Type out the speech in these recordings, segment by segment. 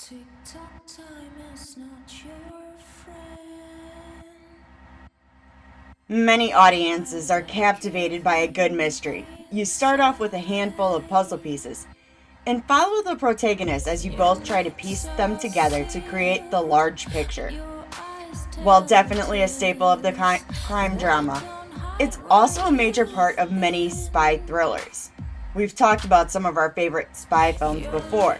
Tick-tock, time is not your friend. Many audiences are captivated by a good mystery. You start off with a handful of puzzle pieces and follow the protagonist as you both try to piece them together to create the large picture. While definitely a staple of the crime drama, it's also a major part of many spy thrillers. We've talked about some of our favorite spy films before,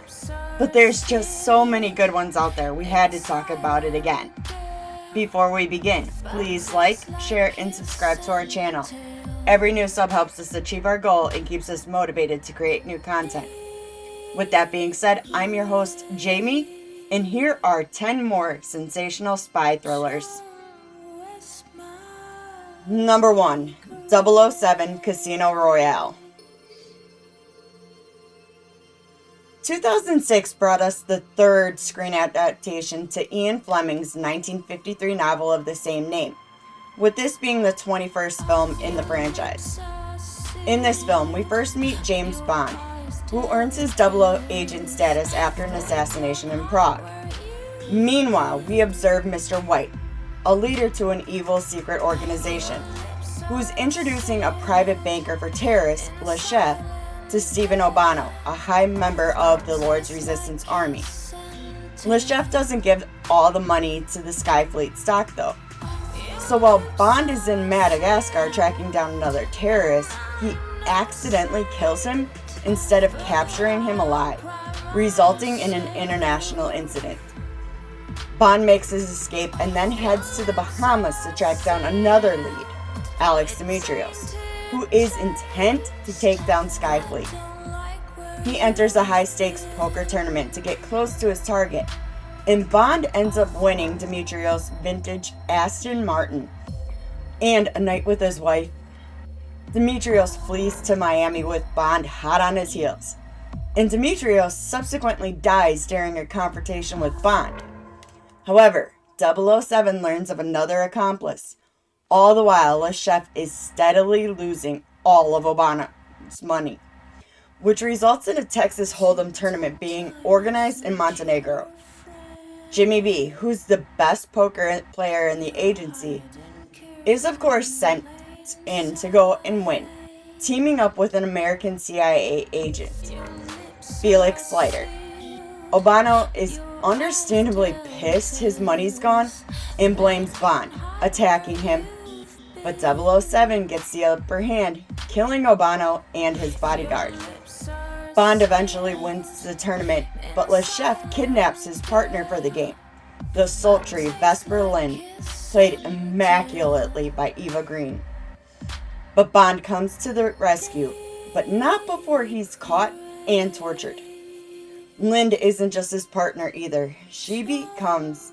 but there's just so many good ones out there, we had to talk about it again. Before we begin, please like, share, and subscribe to our channel. Every new sub helps us achieve our goal and keeps us motivated to create new content. With that being said, I'm your host, Jamie, and here are 10 more sensational spy thrillers. Number 1, 007 Casino Royale. 2006 brought us the third screen adaptation to Ian Fleming's 1953 novel of the same name, with this being the 21st film in the franchise. In this film, we first meet James Bond, who earns his 00 agent status after an assassination in Prague. Meanwhile, we observe Mr. White, a leader to an evil secret organization, who's introducing a private banker for terrorist, Le Chef, to Stephen O'Bano, a high member of the Lord's Resistance Army. Le Chef doesn't give all the money to the Skyfleet stock though. So while Bond is in Madagascar tracking down another terrorist, he accidentally kills him instead of capturing him alive, resulting in an international incident. Bond makes his escape and then heads to the Bahamas to track down another lead, Alex Dimitrios, who is intent to take down Skyfleet. He enters a high-stakes poker tournament to get close to his target, and Bond ends up winning Dimitrios' vintage Aston Martin and a night with his wife. Dimitrios flees to Miami with Bond hot on his heels, and Dimitrios subsequently dies during a confrontation with Bond. However, 007 learns of another accomplice. All the while, Le Chef is steadily losing all of O'Bano's money, which results in a Texas Hold'em tournament being organized in Montenegro. Jimmy B, who's the best poker player in the agency, is of course sent in to go and win, teaming up with an American CIA agent, Felix Leiter. O'Bano is understandably pissed his money's gone and blames Bond, attacking him. But 007 gets the upper hand, killing O'Bano and his bodyguard. Bond eventually wins the tournament, but Le Chef kidnaps his partner for the game, the sultry Vesper Lynd, played immaculately by Eva Green. But Bond comes to the rescue, but not before he's caught and tortured. Lynd isn't just his partner either. She becomes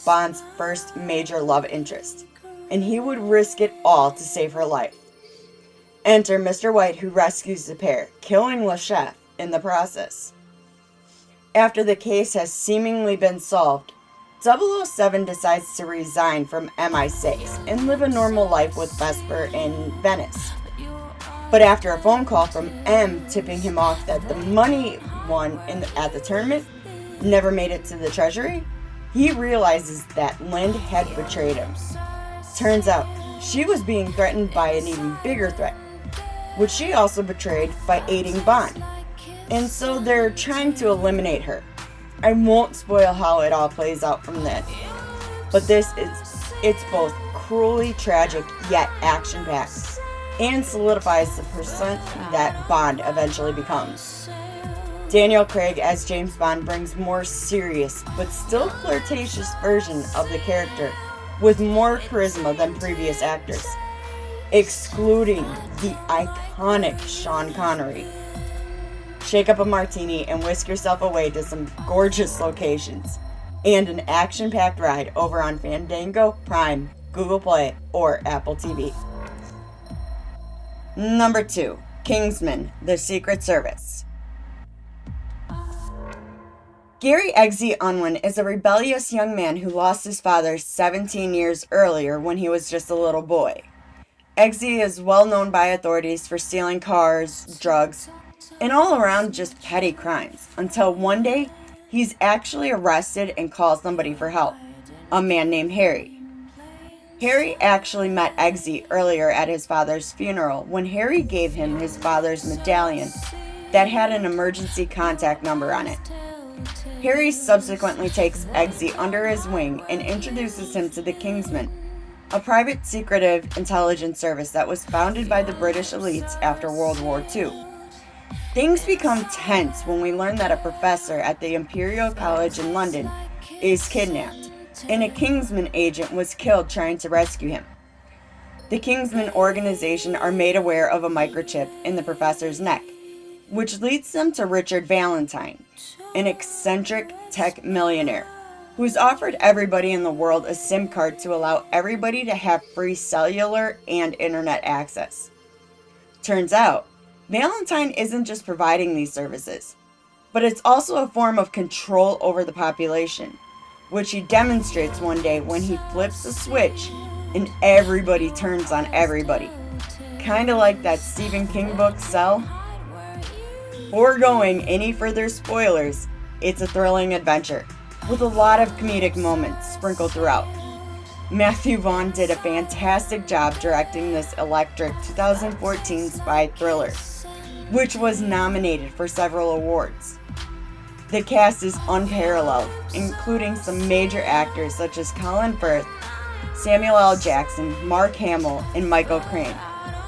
Bond's first major love interest, and he would risk it all to save her life. Enter Mr. White, who rescues the pair, killing Le Chef in the process. After the case has seemingly been solved, 007 decides to resign from MI6 and live a normal life with Vesper in Venice. But after a phone call from M tipping him off that the money won at the tournament never made it to the treasury, he realizes that Lynd had betrayed him. Turns out, she was being threatened by an even bigger threat, which she also betrayed by aiding Bond. And so they're trying to eliminate her. I won't spoil how it all plays out from then. But it's both cruelly tragic yet action-packed, and solidifies the person that Bond eventually becomes. Daniel Craig as James Bond brings more serious but still flirtatious version of the character with more charisma than previous actors, excluding the iconic Sean Connery. Shake up a martini and whisk yourself away to some gorgeous locations and an action-packed ride over on Fandango, Prime, Google Play, or Apple TV. Number 2, Kingsman, The Secret Service. Gary Eggsy Unwin is a rebellious young man who lost his father 17 years earlier when he was just a little boy. Eggsy is well known by authorities for stealing cars, drugs, and all around just petty crimes, until one day he's actually arrested and calls somebody for help, a man named Harry. Harry actually met Eggsy earlier at his father's funeral when Harry gave him his father's medallion that had an emergency contact number on it. Harry subsequently takes Eggsy under his wing and introduces him to the Kingsman, a private secretive intelligence service that was founded by the British elites after World War II. Things become tense when we learn that a professor at the Imperial College in London is kidnapped, and a Kingsman agent was killed trying to rescue him. The Kingsman organization are made aware of a microchip in the professor's neck, which leads them to Richard Valentine, an eccentric tech millionaire who's offered everybody in the world a SIM card to allow everybody to have free cellular and internet access. Turns out, Valentine isn't just providing these services, but it's also a form of control over the population, which he demonstrates one day when he flips a switch and everybody turns on everybody. Kinda like that Stephen King book, Cell. Before going any further spoilers, it's a thrilling adventure, with a lot of comedic moments sprinkled throughout. Matthew Vaughn did a fantastic job directing this electric 2014 spy thriller, which was nominated for several awards. The cast is unparalleled, including some major actors such as Colin Firth, Samuel L. Jackson, Mark Hamill, and Michael Caine,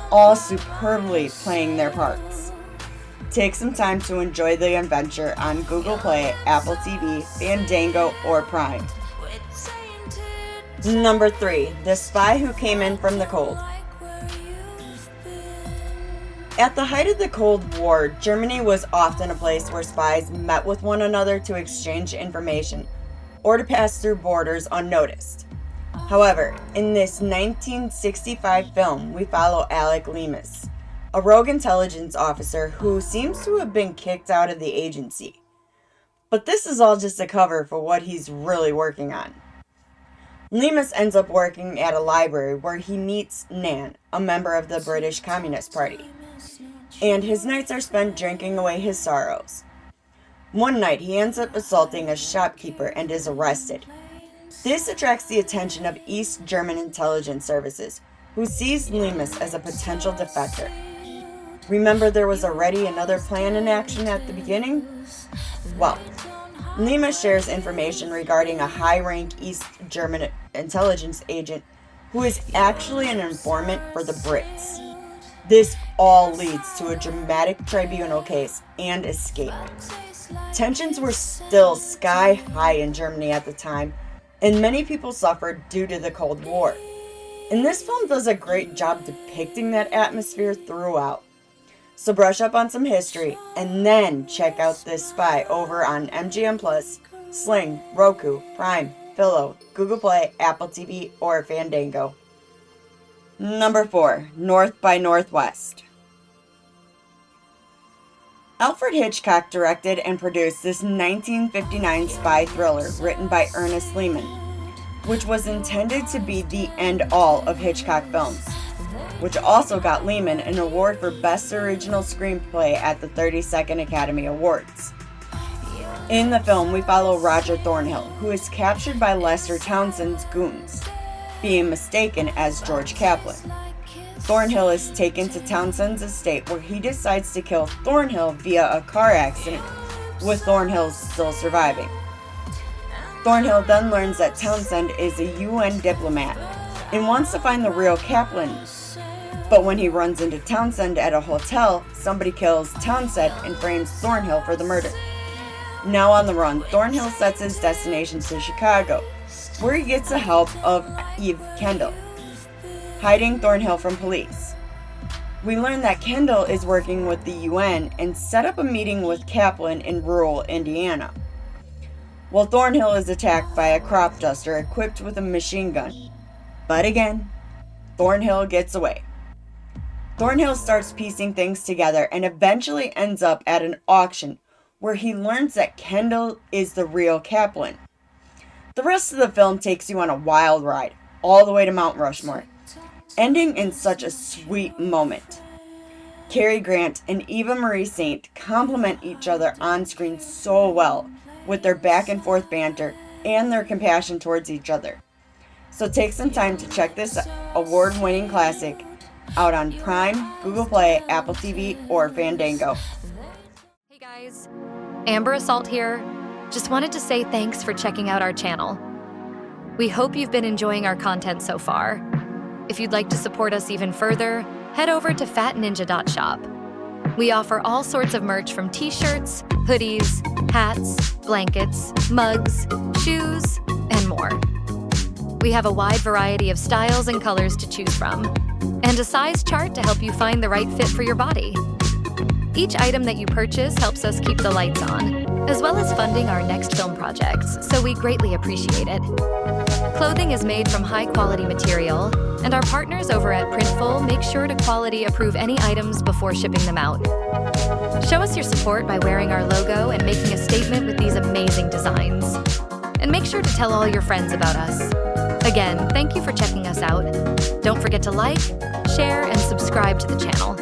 all superbly playing their parts. Take some time to enjoy the adventure on Google Play, Apple TV, Fandango, or Prime. Number 3. The Spy Who Came In From the Cold. At the height of the Cold War, Germany was often a place where spies met with one another to exchange information or to pass through borders unnoticed. However, in this 1965 film, we follow Alec Leamas, a rogue intelligence officer who seems to have been kicked out of the agency. But this is all just a cover for what he's really working on. Leamas ends up working at a library where he meets Nan, a member of the British Communist Party, and his nights are spent drinking away his sorrows. One night, he ends up assaulting a shopkeeper and is arrested. This attracts the attention of East German intelligence services, who sees Leamas as a potential defector. Remember, there was already another plan in action at the beginning? Well, Leamas shares information regarding a high-rank East German intelligence agent who is actually an informant for the Brits. This all leads to a dramatic tribunal case and escape. Tensions were still sky high in Germany at the time, and many people suffered due to the Cold War. And this film does a great job depicting that atmosphere throughout. So brush up on some history, and then check out this Spy over on MGM Plus, Sling, Roku, Prime, Philo, Google Play, Apple TV, or Fandango. Number 4. North by Northwest. Alfred Hitchcock directed and produced this 1959 spy thriller written by Ernest Lehman, which was intended to be the end-all of Hitchcock films, which also got Lehman an award for Best Original Screenplay at the 32nd Academy Awards. In the film, we follow Roger Thornhill, who is captured by Lester Townsend's goons, being mistaken as George Kaplan. Thornhill is taken to Townsend's estate where he decides to kill Thornhill via a car accident, with Thornhill still surviving. Thornhill then learns that Townsend is a UN diplomat and wants to find the real Kaplan. But when he runs into Townsend at a hotel, somebody kills Townsend and frames Thornhill for the murder. Now on the run, Thornhill sets his destination to Chicago, where he gets the help of Eve Kendall, hiding Thornhill from police. We learn that Kendall is working with the UN and set up a meeting with Kaplan in rural Indiana. Well, Thornhill is attacked by a crop duster equipped with a machine gun. But again, Thornhill gets away. Thornhill starts piecing things together and eventually ends up at an auction where he learns that Kendall is the real Kaplan. The rest of the film takes you on a wild ride, all the way to Mount Rushmore, ending in such a sweet moment. Cary Grant and Eva Marie Saint complement each other on screen so well, with their back and forth banter and their compassion towards each other. So take some time to check this award-winning classic out on Prime, Google Play, Apple TV, or Fandango. Hey guys, Amber Assault here. Just wanted to say thanks for checking out our channel. We hope you've been enjoying our content so far. If you'd like to support us even further, head over to fatninja.shop. We offer all sorts of merch from t-shirts, hoodies, hats, blankets, mugs, shoes, and more. We have a wide variety of styles and colors to choose from, and a size chart to help you find the right fit for your body. Each item that you purchase helps us keep the lights on, as well as funding our next film projects, so we greatly appreciate it. Clothing is made from high-quality material, and our partners over at Printful make sure to quality approve any items before shipping them out. Show us your support by wearing our logo and making a statement with these amazing designs. And make sure to tell all your friends about us. Again, thank you for checking us out. Don't forget to like, share, and subscribe to the channel.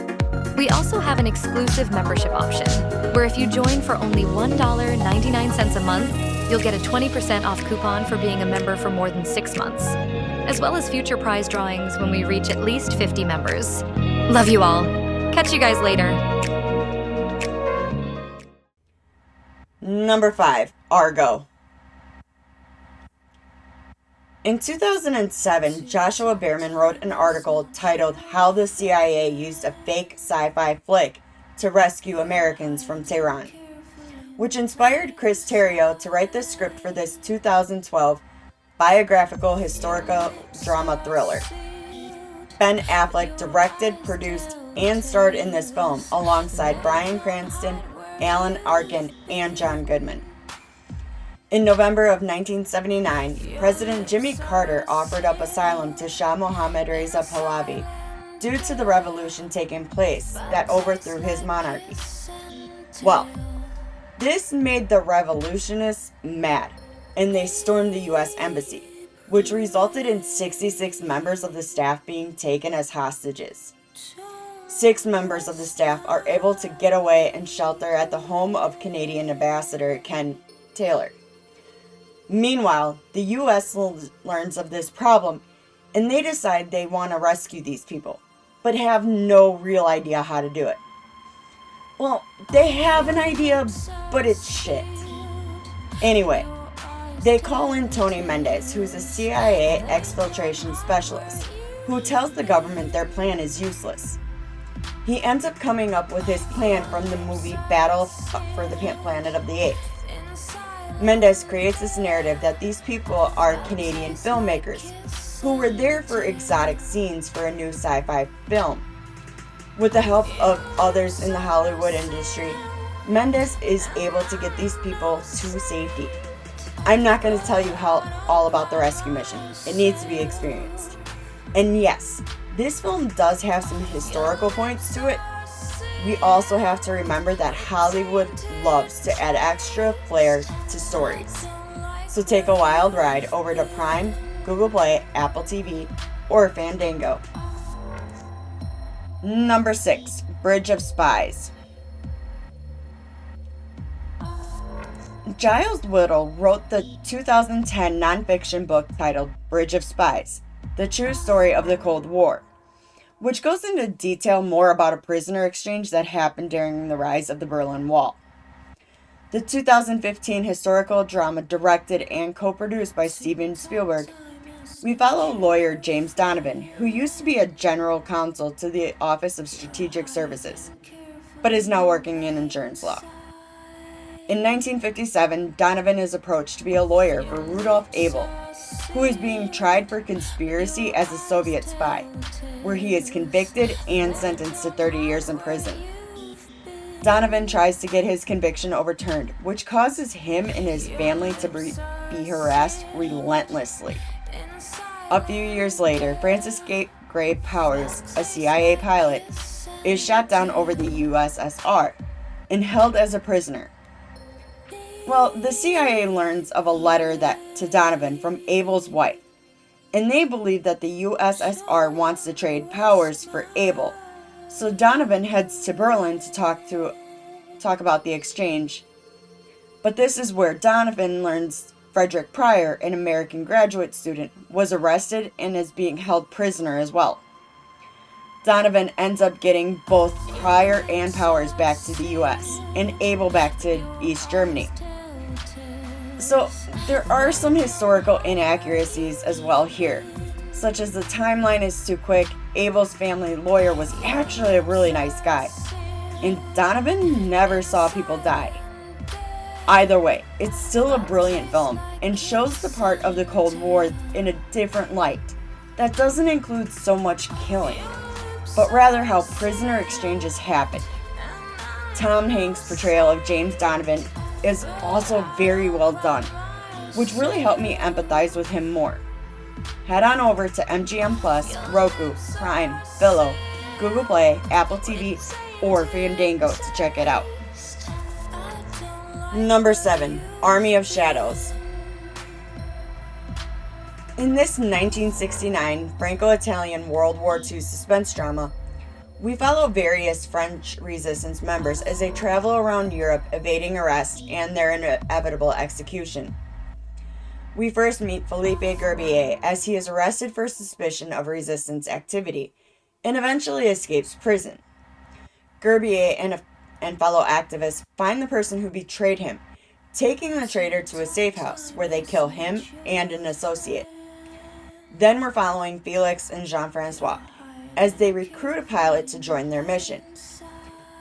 We also have an exclusive membership option, where if you join for only $1.99 a month, you'll get a 20% off coupon for being a member for more than 6 months, as well as future prize drawings when we reach at least 50 members. Love you all. Catch you guys later. Number 5, Argo. In 2007, Joshua Behrman wrote an article titled How the CIA Used a Fake Sci-Fi Flick to Rescue Americans from Tehran, which inspired Chris Terrio to write the script for this 2012 biographical historical drama thriller. Ben Affleck directed, produced, and starred in this film alongside Bryan Cranston, Alan Arkin, and John Goodman. In November of 1979, President Jimmy Carter offered up asylum to Shah Mohammad Reza Pahlavi due to the revolution taking place that overthrew his monarchy. Well, this made the revolutionists mad, and they stormed the U.S. Embassy, which resulted in 66 members of the staff being taken as hostages. 6 members of the staff are able to get away and shelter at the home of Canadian Ambassador Ken Taylor. Meanwhile, the U.S. learns of this problem, and they decide they want to rescue these people, but have no real idea how to do it. Well, they have an idea, but it's shit. Anyway, they call in Tony Mendez, who's a CIA exfiltration specialist, who tells the government their plan is useless. He ends up coming up with his plan from the movie Battle for the Planet of the Apes. Mendez creates this narrative that these people are Canadian filmmakers who were there for exotic scenes for a new sci-fi film. With the help of others in the Hollywood industry, Mendez is able to get these people to safety. I'm not going to tell you all about the rescue mission. It needs to be experienced. And yes, this film does have some historical points to it. We also have to remember that Hollywood loves to add extra flair to stories. So take a wild ride over to Prime, Google Play, Apple TV, or Fandango. Number 6, Bridge of Spies. Giles Whittle wrote the 2010 nonfiction book titled Bridge of Spies, The True Story of the Cold War, which goes into detail more about a prisoner exchange that happened during the rise of the Berlin Wall. The 2015 historical drama directed and co-produced by Steven Spielberg, we follow lawyer James Donovan, who used to be a general counsel to the Office of Strategic Services, but is now working in insurance law. In 1957, Donovan is approached to be a lawyer for Rudolf Abel, who is being tried for conspiracy as a Soviet spy, where he is convicted and sentenced to 30 years in prison. Donovan tries to get his conviction overturned, which causes him and his family to be harassed relentlessly. A few years later, Francis Gray Powers, a CIA pilot, is shot down over the USSR and held as a prisoner. Well, the CIA learns of a letter to Donovan from Abel's wife, and they believe that the USSR wants to trade Powers for Abel. So Donovan heads to Berlin to talk about the exchange. But this is where Donovan learns Frederick Pryor, an American graduate student, was arrested and is being held prisoner as well. Donovan ends up getting both Pryor and Powers back to the US and Abel back to East Germany. So there are some historical inaccuracies as well here, such as the timeline is too quick. Abel's family lawyer was actually a really nice guy, and Donovan never saw people die. Either way, it's still a brilliant film and shows the part of the Cold War in a different light that doesn't include so much killing, but rather how prisoner exchanges happened. Tom Hanks' portrayal of James Donovan is also very well done, which really helped me empathize with him more. Head on over to MGM Plus, Roku, Prime, Philo, Google Play, Apple TV, or Fandango to check it out. Number 7, Army of Shadows. In this 1969 Franco-Italian World War II suspense drama, we follow various French resistance members as they travel around Europe evading arrest and their inevitable execution. We first meet Philippe Gerbier as he is arrested for suspicion of resistance activity and eventually escapes prison. Gerbier and fellow activists find the person who betrayed him, taking the traitor to a safe house where they kill him and an associate. Then we're following Felix and Jean-Francois as they recruit a pilot to join their mission.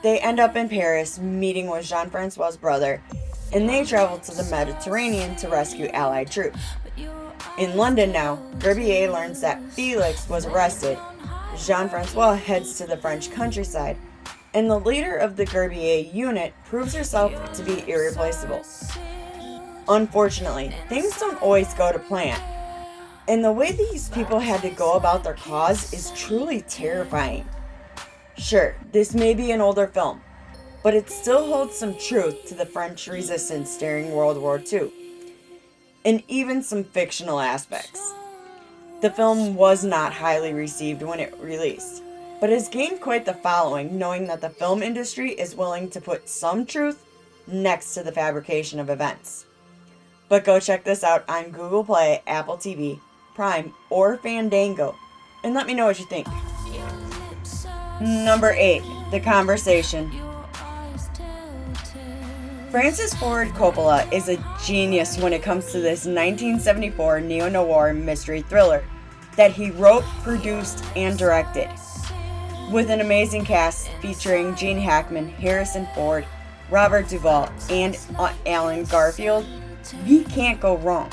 They end up in Paris meeting with Jean-Francois' brother, and they travel to the Mediterranean to rescue Allied troops. In London now, Gerbier learns that Felix was arrested. Jean-Francois heads to the French countryside, and the leader of the Gerbier unit proves herself to be irreplaceable. Unfortunately, things don't always go to plan, and the way these people had to go about their cause is truly terrifying. Sure, this may be an older film, but it still holds some truth to the French resistance during World War II, and even some fictional aspects. The film was not highly received when it released, but has gained quite the following, knowing that the film industry is willing to put some truth next to the fabrication of events. But go check this out on Google Play, Apple TV, Prime, or Fandango, and let me know what you think. Number 8, The Conversation. Francis Ford Coppola is a genius when it comes to this 1974 neo-noir mystery thriller that he wrote, produced, and directed. With an amazing cast featuring Gene Hackman, Harrison Ford, Robert Duvall, and Alan Garfield, he can't go wrong.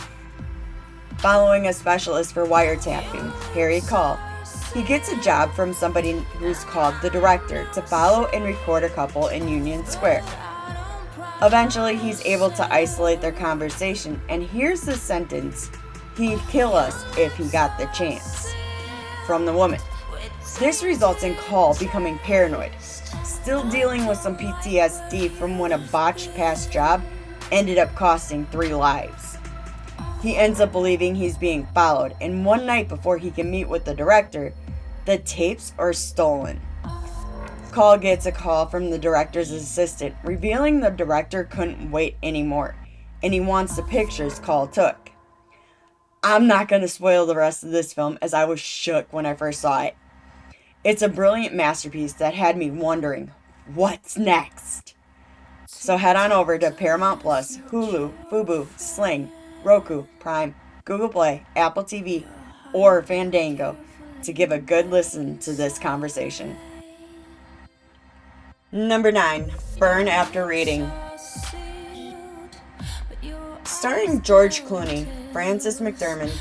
Following a specialist for wiretapping, Harry Call, he gets a job from somebody who's called the director to follow and record a couple in Union Square. Eventually, he's able to isolate their conversation, and here's the sentence, "He'd kill us if he got the chance," from the woman. This results in Call becoming paranoid, still dealing with some PTSD from when a botched past job ended up costing 3 lives. He ends up believing he's being followed, and one night before he can meet with the director, the tapes are stolen. Call gets a call from the director's assistant, revealing the director couldn't wait anymore, and he wants the pictures Call took. I'm not going to spoil the rest of this film, as I was shook when I first saw it. It's a brilliant masterpiece that had me wondering, what's next? So head on over to Paramount Plus, Hulu, Fubo, Sling, Roku, Prime, Google Play, Apple TV, or Fandango to give a good listen to this conversation. Number 9, Burn After Reading. Starring George Clooney, Frances McDormand,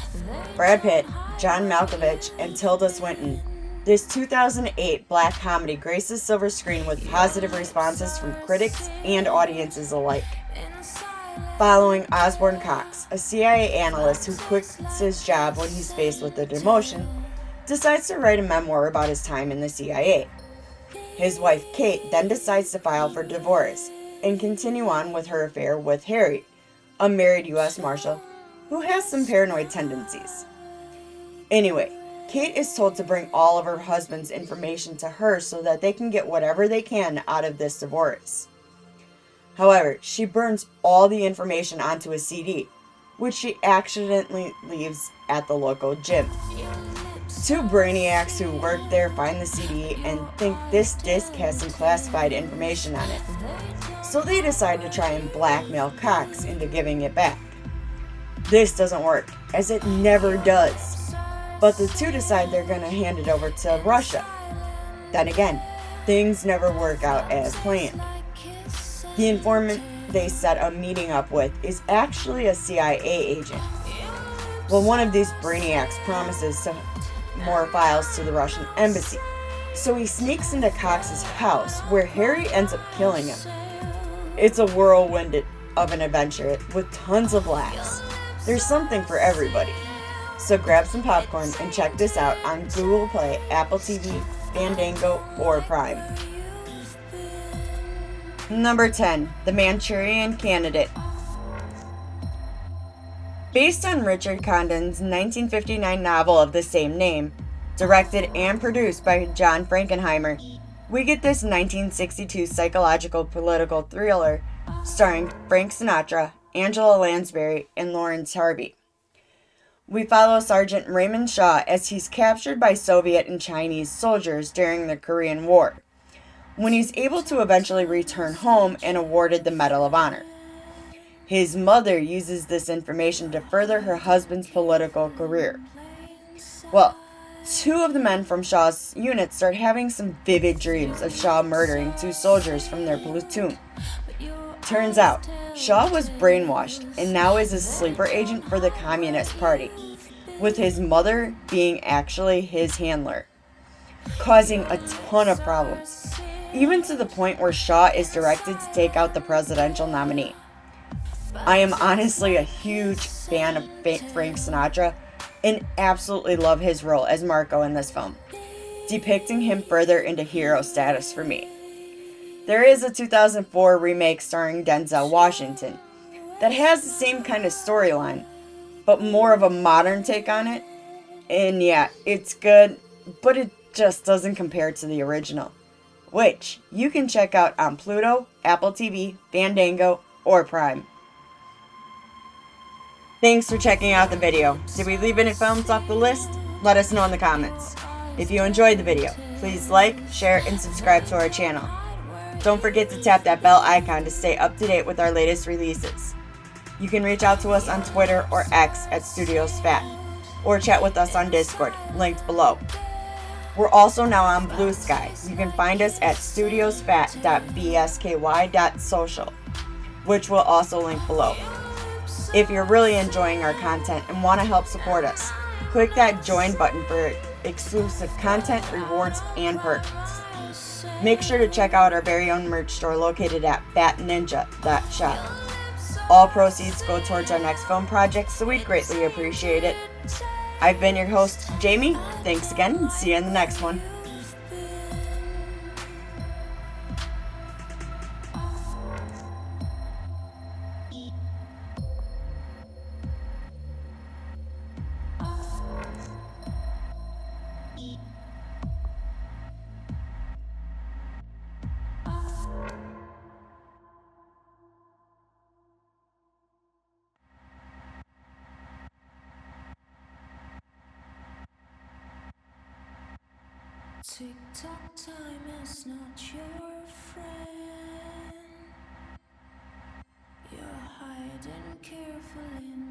Brad Pitt, John Malkovich, and Tilda Swinton, this 2008 black comedy graces silver screen with positive responses from critics and audiences alike. Following Osborne Cox, a CIA analyst who quits his job when he's faced with a demotion, decides to write a memoir about his time in the CIA. His wife Kate then decides to file for divorce and continue on with her affair with Harry, a married U.S. Marshal who has some paranoid tendencies. Anyway, Kate is told to bring all of her husband's information to her so that they can get whatever they can out of this divorce. However, she burns all the information onto a CD, which she accidentally leaves at the local gym. Two brainiacs who work there find the CD and think this disc has some classified information on it. So they decide to try and blackmail Cox into giving it back. This doesn't work, as it never does. But the two decide they're going to hand it over to Russia. Then again, things never work out as planned. The informant they set a meeting up with is actually a CIA agent. Well, one of these brainiacs promises some more files to the Russian embassy, so he sneaks into Cox's house, where Harry ends up killing him. It's a whirlwind of an adventure with tons of laughs. There's something for everybody. So grab some popcorn and check this out on Google Play, Apple TV, Fandango, or Prime. Number 10, The Manchurian Candidate. Based on Richard Condon's 1959 novel of the same name, directed and produced by John Frankenheimer, we get this 1962 psychological political thriller starring Frank Sinatra, Angela Lansbury, and Lawrence Harvey. We follow Sergeant Raymond Shaw as he's captured by Soviet and Chinese soldiers during the Korean War, when he's able to eventually return home and awarded the Medal of Honor. His mother uses this information to further her husband's political career. Well, two of the men from Shaw's unit start having some vivid dreams of Shaw murdering two soldiers from their platoon. Turns out, Shaw was brainwashed and now is a sleeper agent for the Communist Party, with his mother being actually his handler, causing a ton of problems, even to the point where Shaw is directed to take out the presidential nominee. I am honestly a huge fan of Frank Sinatra and absolutely love his role as Marco in this film, depicting him further into hero status for me. There is a 2004 remake starring Denzel Washington that has the same kind of storyline, but more of a modern take on it. And yeah, it's good, but it just doesn't compare to the original, which you can check out on Pluto, Apple TV, Fandango, or Prime. Thanks for checking out the video. Did we leave any films off the list? Let us know in the comments. If you enjoyed the video, please like, share, and subscribe to our channel. Don't forget to tap that bell icon to stay up to date with our latest releases. You can reach out to us on Twitter or X at StudiosFat, or chat with us on Discord, linked below. We're also now on Blue Sky. You can find us at studiosfat.bsky.social, which will also link below. If you're really enjoying our content and want to help support us, click that join button for exclusive content, rewards, and perks. Make sure to check out our very own merch store located at fatninja.shop. All proceeds go towards our next film project, so we'd greatly appreciate it. I've been your host, Jamie. Thanks again, and see you in the next one. Tick-tock, time is not your friend. You're hiding carefully.